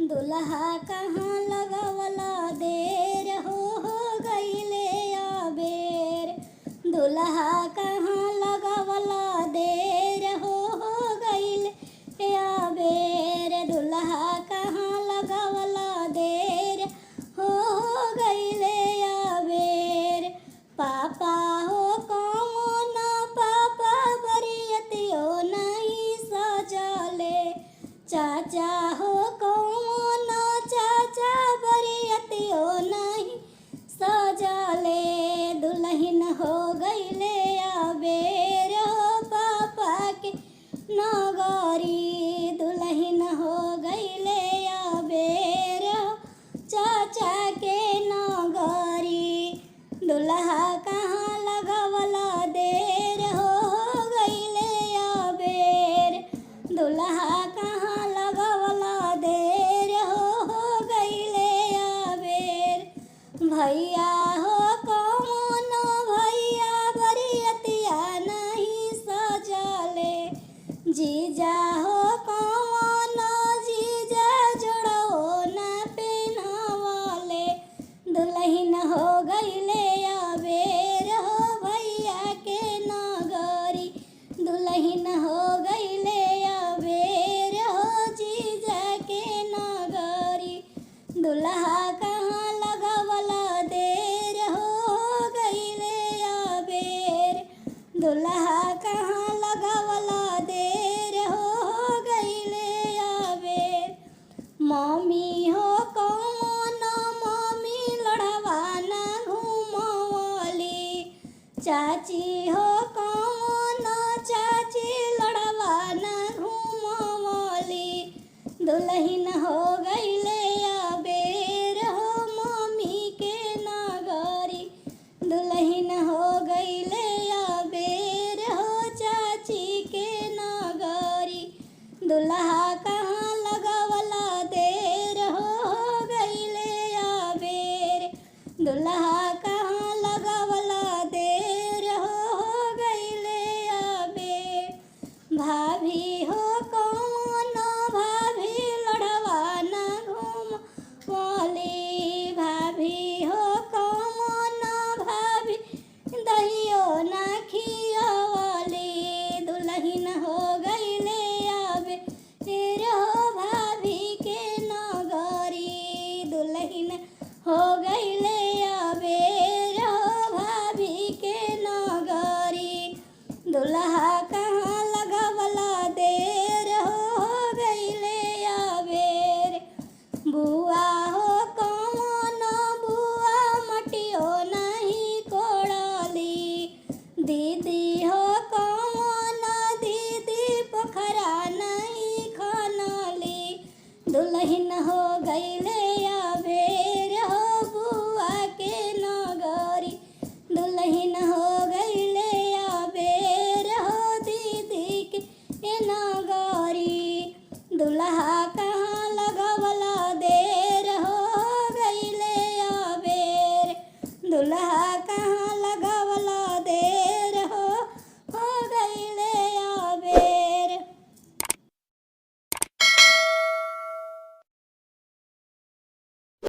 दुल्हा कहाँ लगवला देर हो गईले अबेर। दुल्हा कहाँ लगवला देर हो गईले अबेर। दुल्हा कहाँ लगवला देर हो गईले अबेर। पापा हो कौन पापा बरियतियो नहीं सजले। चाचा हो कौन चाचा बरियतियो नहीं सजले। दुल्हन हो गईले अबेर हो पापा के नगरी। दुल्हन हो गईले अबेर हो चाचा के नगरी। दुल्हा कहाँ लगवला देर हो गईले अबेर। दुल्हा कहाँ लगवला देर हो गईले अबेर। भैया हो कौन भैया बरियतिया नहीं सजले। जीजा हो कौन जीजा जोड़ो न पेनवले। दुल्हन हो गईले अबेर हो भैया के नगरी। दुल्हन हो गईले अबेर हो जीजा के नगरी। दुल्हा कहाँ लगवला देर हो गईले अबेर। दुल्हा कहाँ लगवला देर हो गईले अबेर। मम्मी हो कौन मम्मी लड़वा न घुमवली। चाची हो कौन चाची लड़वा न घुमवली। दुल्हन हो गईले